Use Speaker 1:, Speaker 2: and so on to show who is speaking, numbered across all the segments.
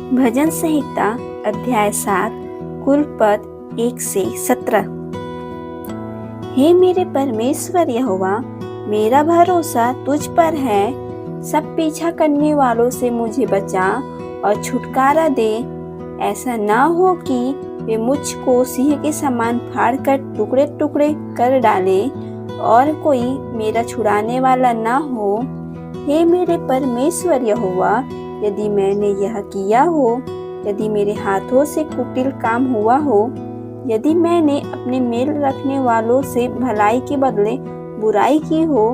Speaker 1: भजन संहिता अध्याय 7 कुल पद 1 से 17। हे मेरे परमेश्वर यहोवा, मेरा भरोसा तुझ पर है। सब पीछा करने वालों से मुझे बचा और छुटकारा दे। ऐसा ना हो कि वे मुझको सिंह के समान फाड़कर टुकड़े टुकड़े कर डाले और कोई मेरा छुड़ाने वाला ना हो। हे मेरे परमेश्वर यहोवा, यदि मैंने यह किया हो, यदि मेरे हाथों से कुटिल काम हुआ हो, यदि मैंने अपने मेल रखने वालों से भलाई के बदले बुराई की हो,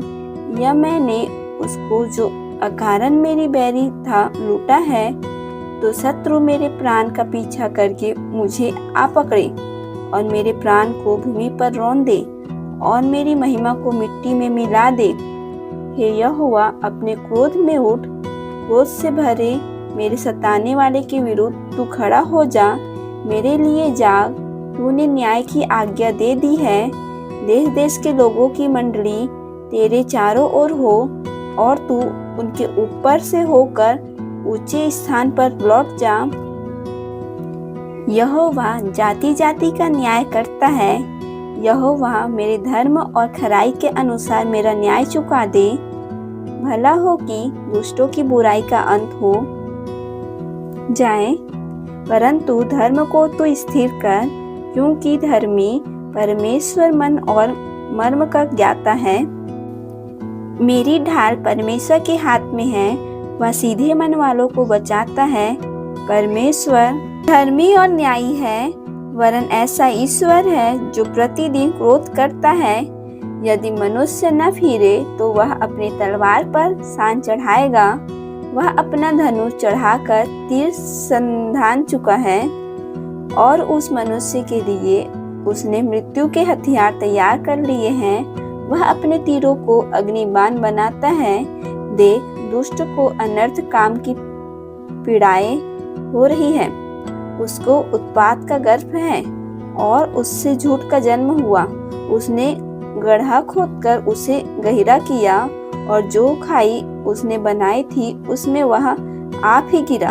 Speaker 1: या मैंने उसको जो अकारण मेरी बैरी था लूटा है, तो शत्रु मेरे प्राण का पीछा करके मुझे आ पकड़े और मेरे प्राण को भूमि पर रौंद दे और मेरी महिमा को मिट्टी में मिला दे। हे यहोवा, अपने क्रोध में उठ, क्रोध से भरे मेरे सताने वाले के विरुद्ध तू खड़ा हो जा। मेरे लिए जाग, तूने न्याय की आज्ञा दे दी है। देश देश के लोगों की मंडली तेरे चारों ओर हो और तू उनके ऊपर से होकर ऊंचे स्थान पर लौट जा। यहोवा जाति जाति का न्याय करता है। यहोवा मेरे धर्म और खराई के अनुसार मेरा न्याय चुका दे। भला हो कि दुष्टों की बुराई का अंत हो जाए, परंतु धर्म को तो स्थिर कर, क्योंकि धर्मी परमेश्वर मन और मर्म का ज्ञाता है। मेरी ढाल परमेश्वर के हाथ में है, वह सीधे मन वालों को बचाता है। परमेश्वर धर्मी और न्यायी है, वरन ऐसा ईश्वर है जो प्रतिदिन क्रोध करता है। यदि मनुष्य न फिरे तो वह अपनी तलवार पर सान चढ़ाएगा। वह अपना धनुष चढ़ाकर तीर संधान चुका है और उस मनुष्य के लिए उसने मृत्यु के हथियार तैयार कर लिए हैं। वह अपने तीरों को अग्निबाण बनाता है। देख, दुष्ट को अनर्थ काम की पीड़ाएं हो रही है। उसको उत्पात का गर्भ है और उससे झूठ का जन्म हुआ। उसने गड्ढा खोदकर उसे गहरा किया और जो खाई उसने बनाई थी उसमें वह आप ही गिरा।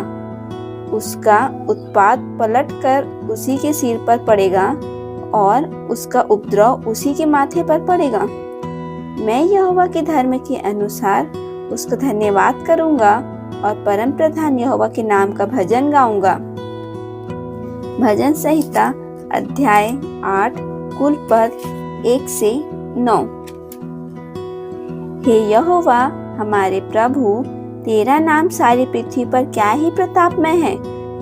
Speaker 1: उसका उत्पात पलटकर उसी के सिर पर पड़ेगा और उसका उपद्रव उसी के माथे पर पड़ेगा। मैं यहोवा के धर्म के अनुसार उसका धन्यवाद करूंगा और परम प्रधान यहोवा के नाम का भजन गाऊंगा। भजन संहिता अध्याय 8 कुल पद 1 से 9। हे यहोवा हमारे प्रभु, तेरा नाम सारी पृथ्वी पर क्या ही प्रतापमय है।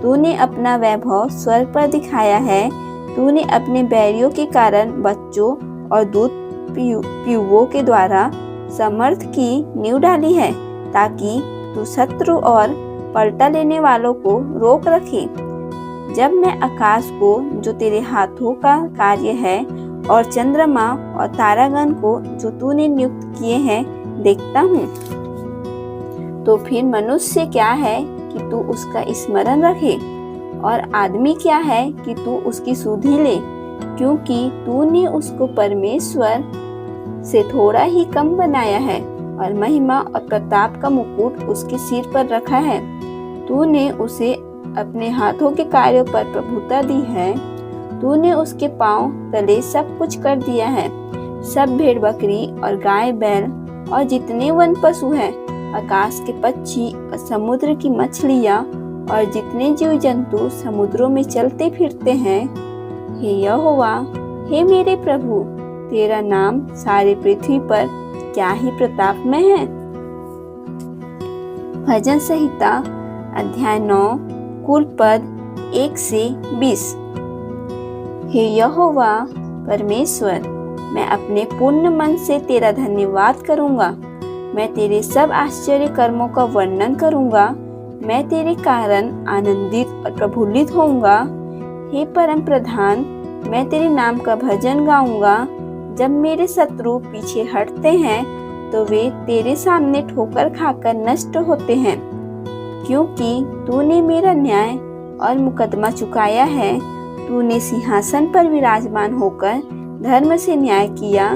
Speaker 1: तूने अपना वैभव स्वर्ग पर दिखाया है। तूने अपने बैरियों के कारण बच्चों और दूध पीउओं के द्वारा समर्थ की नींव डाली है, ताकि तू शत्रु और पलटा लेने वालों को रोक रखे। जब मैं आकाश को, जो तेरे हाथों का कार्य है, और चंद्रमा और तारागण को, जो तूने नियुक्त किए हैं, देखता हूँ, तो फिर मनुष्य क्या है कि तू उसका स्मरण रखे, और आदमी क्या है कि तू उसकी सुधि ले, क्योंकि तूने उसको परमेश्वर से थोड़ा ही कम बनाया है और महिमा और प्रताप का मुकुट उसके सिर पर रखा है। तूने उसे अपने हाथों के कार्यों पर प्रभुता दी है। तूने उसके पांव तले सब कुछ कर दिया है। सब भेड़ बकरी और गाय बैल और जितने वन पशु हैं, आकाश के पक्षी और समुद्र की मछलियाँ और जितने जीव जंतु समुद्रों में चलते फिरते हैं। हे यहोवा, हे मेरे प्रभु, तेरा नाम सारी पृथ्वी पर क्या ही प्रतापमय है। भजन संहिता अध्याय 9 कुल पद 1 से 20। हे यहोवा परमेश्वर, मैं अपने पूर्ण मन से तेरा धन्यवाद करूंगा। मैं तेरे सब आश्चर्य कर्मों का वर्णन करूंगा। मैं तेरे कारण आनंदित और प्रफुल्लित होऊंगा। हे परम प्रधान, मैं तेरे नाम का भजन गाऊंगा। जब मेरे शत्रु पीछे हटते हैं तो वे तेरे सामने ठोकर खाकर नष्ट होते हैं, क्योंकि तूने मेरा न्याय और मुकदमा चुकाया है। तूने सिंहासन पर विराजमान होकर धर्म से न्याय किया।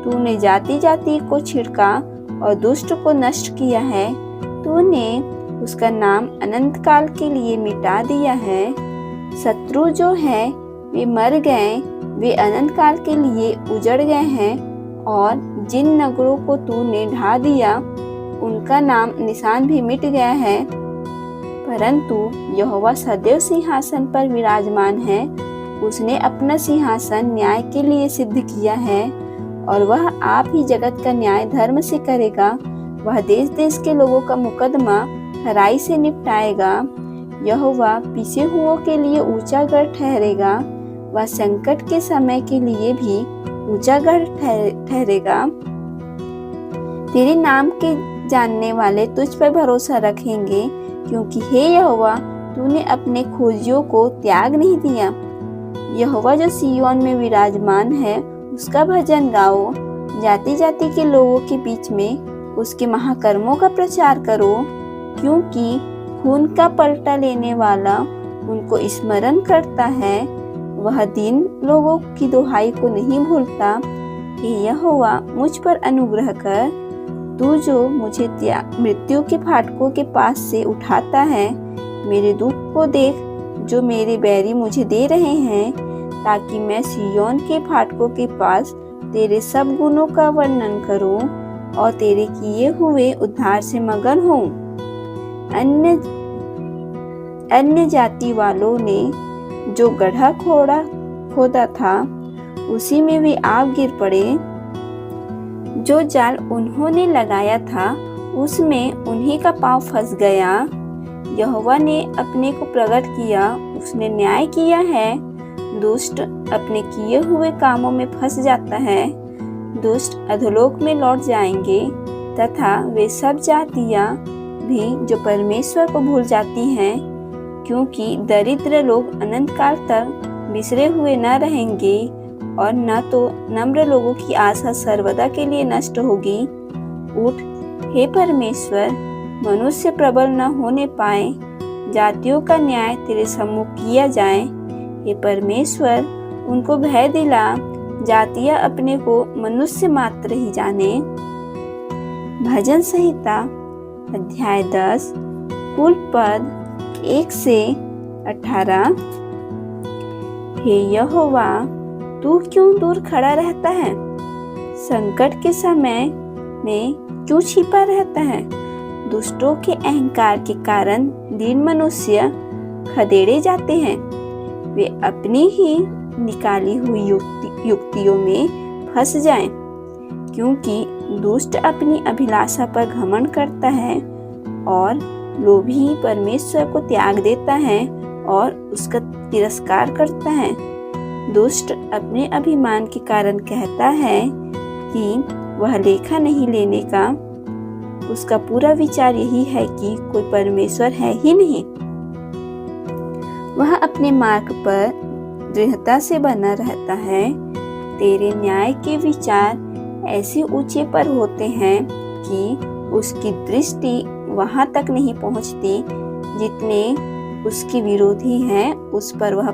Speaker 1: तूने जाति जाति को छिड़का और दुष्ट को नष्ट किया है। तूने उसका नाम अनंत काल के लिए मिटा दिया है। शत्रु जो है वे मर गए, वे अनंत काल के लिए उजड़ गए हैं, और जिन नगरों को तूने ढा दिया उनका नाम निशान भी मिट गया है। परंतु यहोवा सदैव सिंहासन पर विराजमान है। उसने अपना सिंहासन न्याय के लिए सिद्ध किया है, और वह आप ही जगत का न्याय धर्म से करेगा। वह देश देश के लोगों का मुकदमा खराई से निपटाएगा। यहोवा पिसे हुओं के लिए ऊंचा गढ़ ठहरेगा। वह संकट के समय के लिए भी ऊंचा गढ़ ठहरेगा। तेरे नाम के जानने वाले तुझ पर भरोसा रखेंगे, क्योंकि हे यहोवा, तूने अपने खोजियों को त्याग नहीं दिया। यहोवा जो सिय्योन में विराजमान है, उसका भजन गाओ। जाति जाति के लोगों के बीच में उसके महाकर्मों का प्रचार करो, क्योंकि खून का पलटा लेने वाला उनको स्मरण करता है। वह दीन लोगों की दुहाई को नहीं भूलता। हे यहोवा, मुझ पर अनुग्रह कर। तू जो मुझे मृत्यु के फाटकों के पास से उठाता है, मेरे दुख को देख जो मेरे बैरी मुझे दे रहे हैं, ताकि मैं सिय्योन के फाटकों के पास तेरे सब गुणों का वर्णन करूं और तेरे किए हुए उद्धार से मगन हूं। अन्य जाति वालों ने जो गड्ढा खोदा था, उसी में वे आप गिर पड़े। जो जाल उन्होंने लगाया था, उसमें उन्हीं का पांव फंस गया। यहोवा ने अपने को प्रकट किया, उसने न्याय किया है। दुष्ट अपने किए हुए कामों में फंस जाता है। दुष्ट अधोलोक में लौट जाएंगे, तथा वे सब जातियां भी जो परमेश्वर को भूल जाती हैं, क्योंकि दरिद्र लोग अनंत काल तक बिसरे हुए न रहेंगे, और न तो नम्र लोगों की आशा सर्वदा के लिए नष्ट होगी। उठ हे परमेश्वर, मनुष्य प्रबल न होने पाए। जातियों का न्याय तेरे सम्मुख किया जाए। हे परमेश्वर, उनको भय दिला। जातियां अपने को मनुष्य मात्र ही जाने। भजन संहिता अध्याय 10 कुल पद 1 से 18। हे यहोवा, तू क्यों दूर खड़ा रहता है? संकट के समय में क्यों छिपा रहता है? दुष्टों के अहंकार के कारण दीन मनुष्य खदेड़े जाते हैं। वे अपनी ही निकाली हुई युक्तियों में फंस जाएं, क्योंकि दुष्ट अपनी अभिलाषा पर घमंड करता है, और लोभी परमेश्वर को त्याग देता है और उसका तिरस्कार करता है। दुष्ट अपने अभिमान के कारण कहता है कि वह लेखा नहीं लेने का। उसका पूरा विचार यही है कि कोई परमेश्वर है ही नहीं। वह अपने मार्ग पर दृढ़ता से बना रहता है। तेरे न्याय के विचार ऐसे ऊंचे पर होते हैं कि उसकी दृष्टि वहां तक नहीं पहुंचती। जितने उसके विरोधी हैं, उस पर वह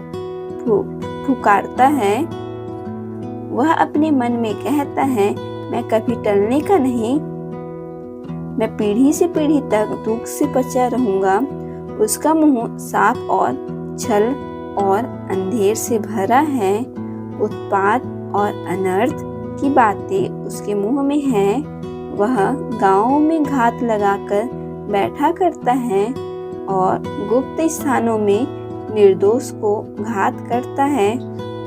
Speaker 1: पुकारता है। वह अपने मन में कहता है, मैं कभी टलने का नहीं, मैं पीढ़ी से पीढ़ी तक दुख से बचा रहूंगा। उसका मुंह साफ और छल और अंधेर से भरा है। उत्पात और अनर्थ की बातें उसके मुंह में हैं। वह गांवों में घात लगाकर बैठा करता है और गुप्त स्थानों में निर्दोष को घात करता है।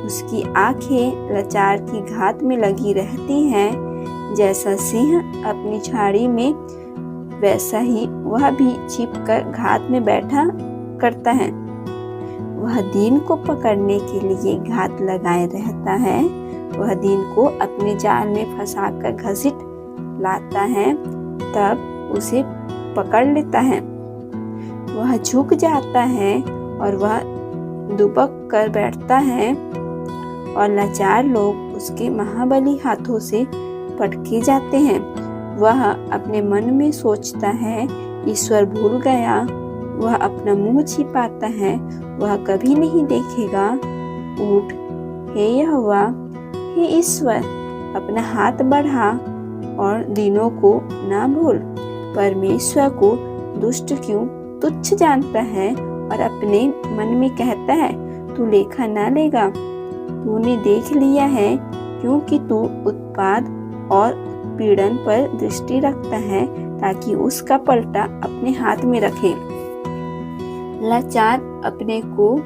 Speaker 1: उसकी आंखें लाचार की घात में लगी रहती हैं। जैसा सिंह अपनी झाड़ी में, वैसा ही वह भी छिपकर घात में बैठा करता है। वह दीन को पकड़ने के लिए घात लगाए रहता है। वह दीन को अपने जाल में फंसाकर घसीट लाता है, तब उसे पकड़ लेता है। वह झुक जाता है और वह दुबक कर बैठता है, और लाचार लोग उसके महाबली हाथों से पटके जाते हैं। वह अपने मन में सोचता है, ईश्वर भूल गया। वह अपना मुंह छिपाता है, वह कभी नहीं देखेगा। उठ हे यहोवा, हे ईश्वर, अपना हाथ बढ़ा और दीनों को ना भूल। परमेश्वर को दुष्ट क्यों तुच्छ जानता है और अपने मन में कहता है तू लेखा न लेगा। तूने देख लिया है क्योंकि तू उत्पाद और पीड़न पर दृष्टि रखता है ताकि उसका पलटा अपने हाथ में रखे। लाचार अपने को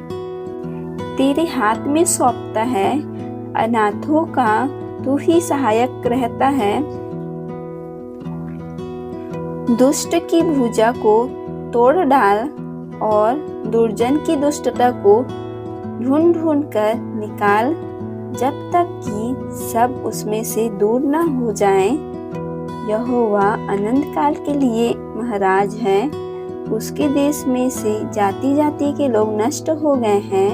Speaker 1: तेरे हाथ में सौंपता है, अनाथों का तू ही सहायक रहता है। दुष्ट की भुजा को तोड़ डाल और दुर्जन की दुष्टता को ढूंढ ढूंढ कर निकाल, जब तक कि सब उसमें से दूर न हो जाएं। यहोवा अनंत काल के लिए महाराज है, उसके देश में से जाति जाति के लोग नष्ट हो गए हैं।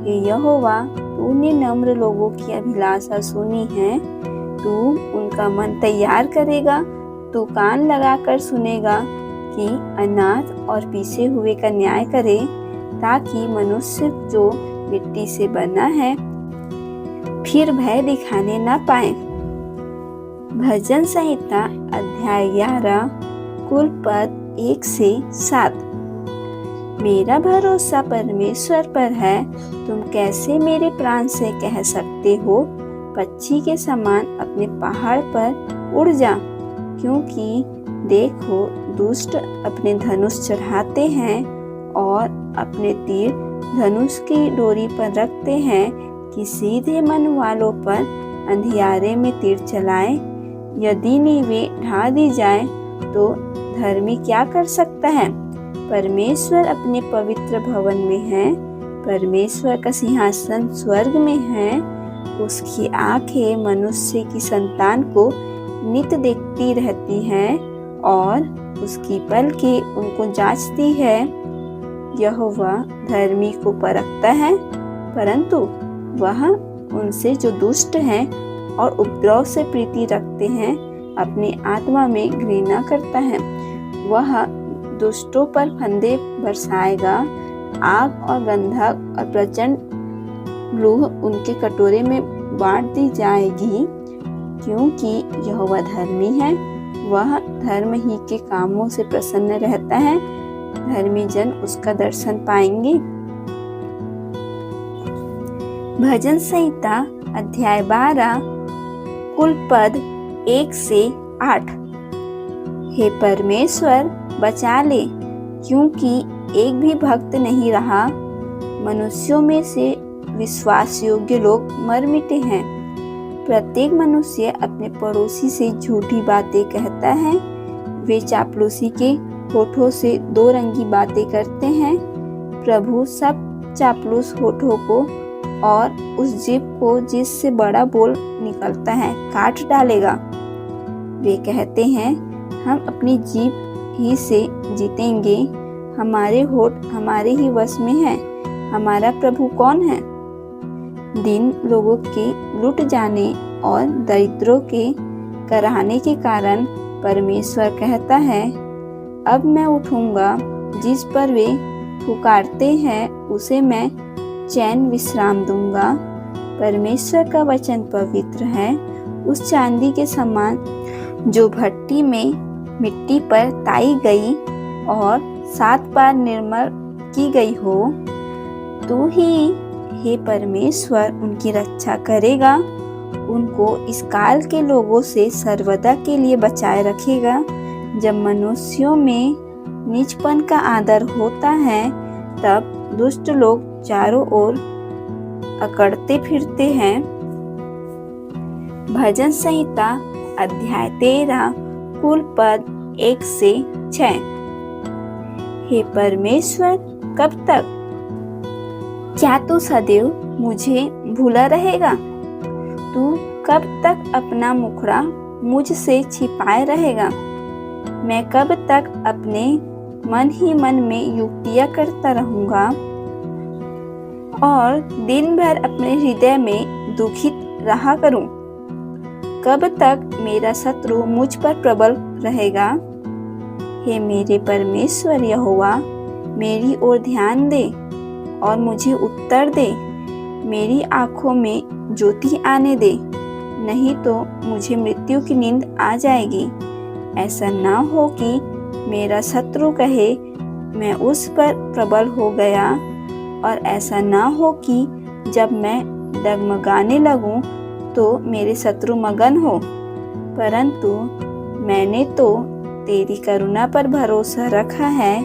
Speaker 1: हे यहोवा, तूने नम्र लोगों की अभिलाषा सुनी है, तू उनका मन तैयार करेगा। तू कान लगाकर सुनेगा कि अनाथ और पीछे हुए का न्याय करे, ताकि मनुष्य जो मिट्टी से बना है फिर भय दिखाने न पाए। भजन संहिता अध्याय 11 कुल पद 1 से 7। मेरा भरोसा परमेश्वर पर है। तुम कैसे मेरे प्राण से कह सकते हो, पक्षी के समान अपने पहाड़ पर उड़ जा। क्योंकि देखो, दुष्ट अपने धनुष चढ़ाते हैं और अपने तीर धनुष की डोरी पर रखते हैं कि सीधे मन वालों पर अंधियारे में तीर चलाए। यदि नींवें ढा दी जाए तो धर्मी क्या कर सकता है। परमेश्वर अपने पवित्र भवन में है, परमेश्वर का सिंहासन स्वर्ग में है। उसकी आंखें मनुष्य की संतान को नित देखती रहती हैं और उसकी पलकें उनको जांचती है। यहोवा धर्मी को परखता है, परंतु वह उनसे जो दुष्ट हैं और उपद्रव से प्रीति रखते हैं अपनी आत्मा में घृणा करता है। वह दुष्टों पर फंदे बरसाएगा, आग और गंधक और प्रचंड लूह उनके कटोरे में बांट दी जाएगी। क्योंकि यहोवा धर्मी है, वह धर्म ही के कामों से प्रसन्न रहता है। धर्मी जन उसका दर्शन पाएंगे। भजन संहिता अध्याय 12 कुल पद 1 से 8। हे परमेश्वर, बचा ले, क्योंकि एक भी भक्त नहीं रहा। मनुष्यों में से विश्वास योग्य लोग मर मिटे हैं। प्रत्येक मनुष्य अपने पड़ोसी से झूठी बातें कहता है। वे चापलूसी के होठों से दो रंगी बातें करते हैं। प्रभु सब चापलूस होठों को और उस जीभ को जिससे बड़ा बोल निकलता है काट डालेगा। वे कहते हैं, हम अपनी जीभ ही से जीतेंगे, हमारे होठ हमारे ही वश में है, हमारा प्रभु कौन है। दिन लोगों के लुट जाने और दरिद्रों के कराहने के कारण परमेश्वर कहता है, अब मैं उठूंगा, जिस पर वे पुकारते हैं उसे मैं चैन विश्राम दूंगा। परमेश्वर का वचन पवित्र है, उस चांदी के समान जो भट्टी में मिट्टी पर ताई गई और 7 बार निर्मल की गई हो। तू ही हे परमेश्वर उनकी रक्षा करेगा, उनको इस काल के लोगों से सर्वदा के लिए बचाए रखेगा। जब मनुष्यों में नीचपन का आदर होता है, तब दुष्ट लोग चारों ओर अकड़ते फिरते हैं। भजन संहिता अध्याय 13 कुल पद 1 से 6। हे परमेश्वर, कब तक? क्या तू सदैव मुझे भूला रहेगा? तू कब तक अपना मुखड़ा मुझसे छिपाए रहेगा? मैं कब तक अपने मन ही मन में युक्तियां करता रहूंगा और दिन भर अपने हृदय में दुखित रहा करूं? कब तक मेरा शत्रु मुझ पर प्रबल रहेगा? हे मेरे परमेश्वर यहोवा, मेरी ओर ध्यान दे और मुझे उत्तर दे। मेरी आंखों में ज्योति आने दे, नहीं तो मुझे मृत्यु की नींद आ जाएगी। ऐसा ना हो कि मेरा शत्रु कहे मैं उस पर प्रबल हो गया, और ऐसा ना हो कि जब मैं डगमगाने लगूं तो मेरे शत्रु मगन हो। परंतु मैंने तो तेरी करुणा पर भरोसा रखा है।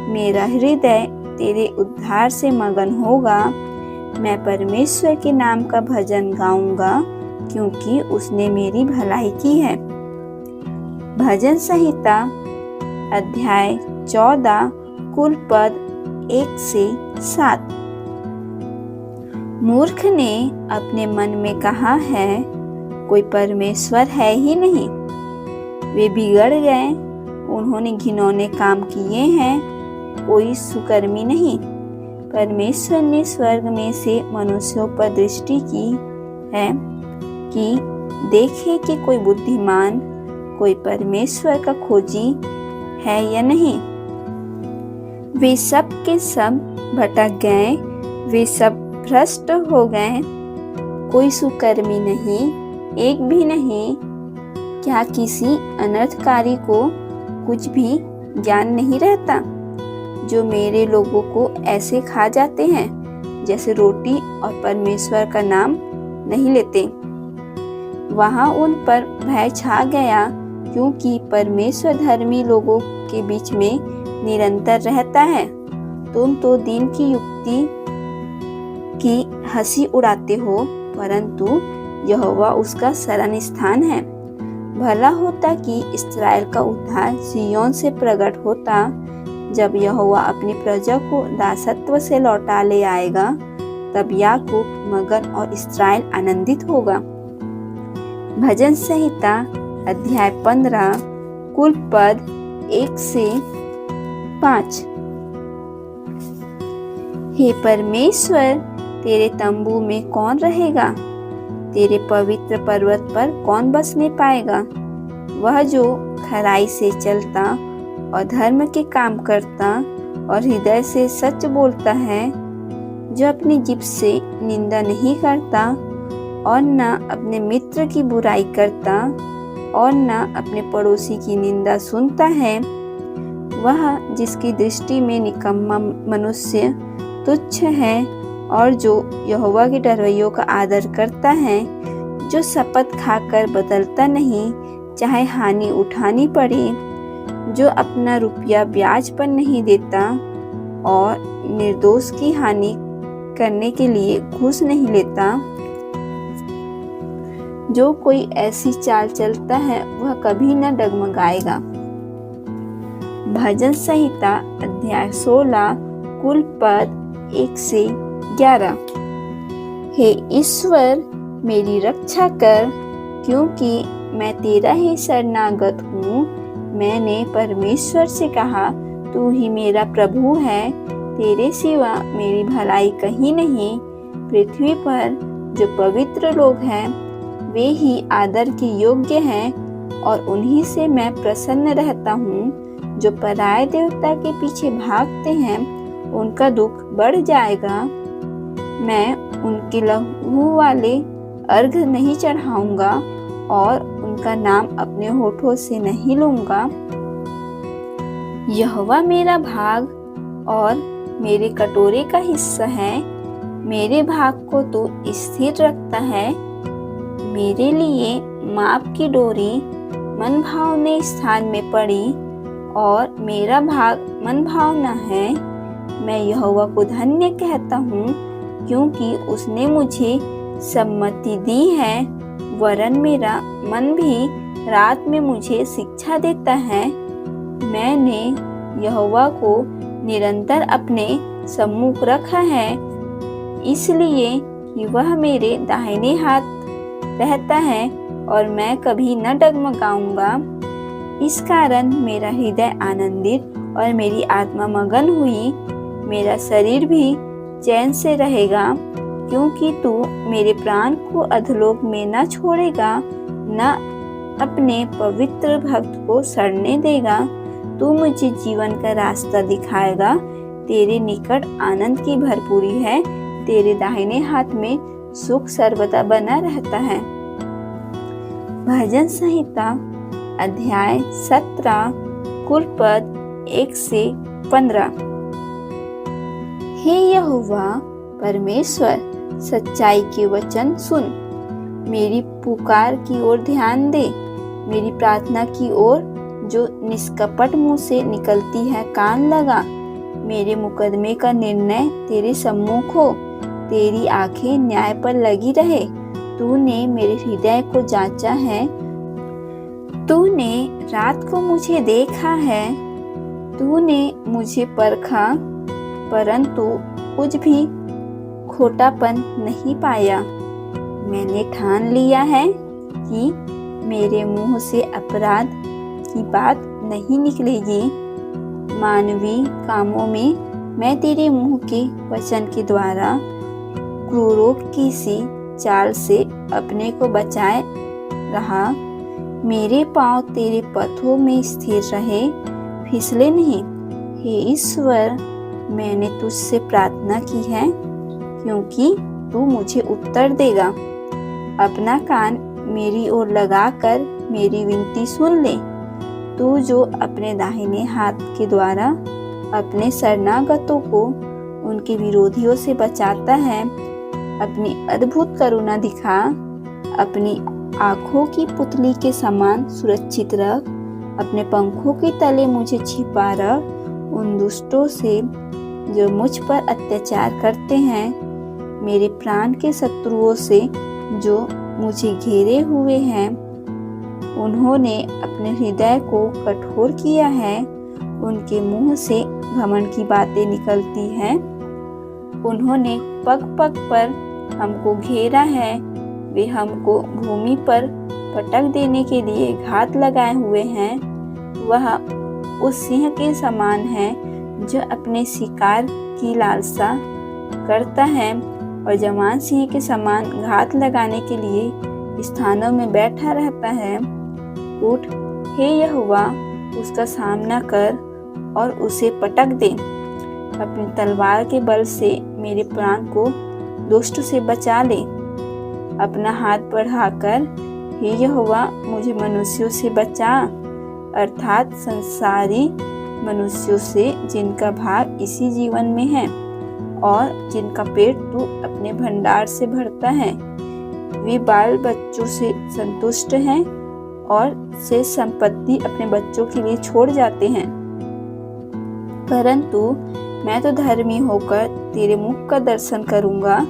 Speaker 1: मेरा हृदय तेरे उद्धार से मगन होगा। मैं परमेश्वर के नाम का भजन गाऊंगा, क्योंकि उसने मेरी भलाई की है। भजन संहिता अध्याय 14 कुल पद 1 से 7। मूर्ख ने अपने मन में कहा है, कोई परमेश्वर है ही नहीं। वे बिगड़ गए, उन्होंने घिनौने काम किए हैं, कोई सुकर्मी नहीं। परमेश्वर ने स्वर्ग में से मनुष्यों पर दृष्टि की है कि देखे कि कोई बुद्धिमान, कोई परमेश्वर का खोजी है या नहीं। वे सब के सब भटक गए, वे सब भ्रष्ट हो गए, कोई सुकर्मी नहीं, एक भी नहीं। क्या किसी अनर्थकारी को कुछ भी ज्ञान नहीं रहता? जो मेरे लोगों को ऐसे खा जाते हैं जैसे रोटी और परमेश्वर का नाम नहीं लेते। वहां उन पर भय छा गया, क्योंकि परमेश्वर धर्मी लोगों के बीच में निरंतर रहता है। तुम तो दीन की युक्ति की हंसी उड़ाते हो, परंतु यहोवा उसका शरण स्थान है। भला होता कि इस्राएल का उद्धार सिय्योन से प्रकट होता। जब यहोवा अपनी प्रजा को दासत्व से लौटा ले आएगा, तब याकूब मगन और इस्राएल आनंदित होगा। भजन संहिता अध्याय 15 कुल पद 1 से 5। हे परमेश्वर, तेरे तंबू में कौन रहेगा? तेरे पवित्र पर्वत पर कौन बसने पाएगा? वह जो खराई से चलता और धर्म के काम करता और हृदय से सच बोलता है, जो अपनी जिभ से निंदा नहीं करता और न अपने मित्र की बुराई करता और न अपने पड़ोसी की निंदा सुनता है। वह जिसकी दृष्टि में निकम्मा मनुष्य तुच्छ है और जो यहोवा के डरवैयों का आदर करता है, जो शपथ खाकर बदलता नहीं, चाहे हानि उठानी पड़े, जो अपना रुपया ब्याज पर नहीं देता और निर्दोष की हानि करने के लिए घूस नहीं लेता। जो कोई ऐसी चाल चलता है वह कभी न डगमगाएगा। भजन संहिता अध्याय 16 कुल पद 1 से 11। हे ईश्वर, मेरी रक्षा कर, क्योंकि मैं तेरा ही शरणागत हूँ। मैंने परमेश्वर से कहा, तू ही मेरा प्रभु है, तेरे सिवा मेरी भलाई कहीं नहीं। पृथ्वी पर जो पवित्र लोग हैं वे ही आदर के योग्य हैं, और उन्हीं से मैं प्रसन्न रहता हूँ। जो पराये देवता के पीछे भागते हैं उनका दुख बढ़ जाएगा। मैं उनके लहू वाले अर्घ नहीं चढ़ाऊंगा और उनका नाम अपने होठों से नहीं लूंगा। यहोवा मेरा भाग और मेरे कटोरे का हिस्सा है। मेरे भाग को तो स्थिर रखता है। मेरे लिए माप की डोरी मन भावने स्थान में पड़ी और मेरा भाग मन भावना है। मैं यहोवा को धन्य कहता हूँ, क्योंकि उसने मुझे सम्मति दी है। वरन मेरा मन भी रात में मुझे शिक्षा देता है। मैंने यहोवा को निरंतर अपने सम्मुख रखा है, इसलिए कि वह मेरे दाहिने हाथ रहता है और मैं कभी न डगमगाऊंगा। इस कारण मेरा हृदय आनंदित और मेरी आत्मा मगन हुई। मेरा शरीर भी चैन से रहेगा, क्योंकि तू मेरे प्राण को अधोलोक में न छोड़ेगा, न अपने पवित्र भक्त को सड़ने देगा। तू मुझे जीवन का रास्ता दिखाएगा। तेरे निकट आनंद की भरपूरी है, तेरे दाहिने हाथ में सुख सर्वदा बना रहता है। भजन संहिता अध्याय 17 कुलपद 1 से 15। हे यहोवा परमेश्वर, सच्चाई के वचन सुन, मेरी पुकार की ओर ध्यान दे, मेरी प्रार्थना की ओर जो निष्कपट मुंह से निकलती है कान लगा। मेरे मुकदमे का निर्णय तेरे सम्मुख हो, तेरी आंखें न्याय पर लगी रहे। तूने मेरे हृदय को जांचा है, तूने रात को मुझे देखा है, तूने मुझे परखा, परंतु कुछ भी खोटापन नहीं पाया। मैंने ठान लिया है कि मेरे मुंह से अपराध की बात नहीं निकलेगी। मानवीय कामों में मैं तेरे मुंह के वचन के द्वारा क्रूरों की सी चाल से अपने को बचाए रहा। मेरे पांव तेरे पथों में स्थिर रहे, फिसले नहीं। हे ईश्वर, मैंने तुझसे प्रार्थना की है, क्योंकि तू मुझे उत्तर देगा। अपना कान मेरी ओर लगाकर मेरी विनती सुन ले। तू जो अपने दाहिने हाथ के द्वारा अपने शरणागतों को उनके विरोधियों से बचाता है, अपनी अद्भुत करुणा दिखा। अपनी आँखों की पुतली के समान सुरक्षित रख, अपने पंखों के तले मुझे छिपा रख। उन दुष्टों से जो मुझ पर अत्याचार करते हैं, मेरे प्राण के शत्रुओं से जो मुझे घेरे हुए हैं, उन्होंने अपने हृदय को कठोर किया है। उनके मुंह से घमंड की बातें निकलती हैं। उन्होंने पग पग पर हमको घेरा है। वे हमको भूमि पर पटक देने के लिए घात लगाए हुए हैं। वह उस सिंह के समान है जो अपने शिकार की लालसा करता है और जवान सिंह के समान घात लगाने के लिए स्थानों में बैठा रहता है। उठ, हे यहोवा, उसका सामना कर और उसे पटक दे। अपनी तलवार के बल से मेरे प्राण को दुष्ट से बचा ले। अपना हाथ बढ़ाकर, हे यहोवा, मुझे मनुष्यों से बचा, अर्थात संसारी मनुष्यों से जिनका भाग इसी जीवन में है और जिनका पेट तू अपने भंडार से भरता है। वे बाल बच्चों से संतुष्ट हैं और से संपत्ति अपने बच्चों के लिए छोड़ जाते हैं। परंतु मैं तो धर्मी होकर तेरे मुख का दर्शन करूंगा।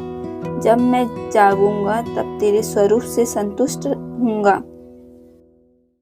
Speaker 1: जब मैं जागूंगा तब तेरे स्वरूप से संतुष्ट होऊंगा।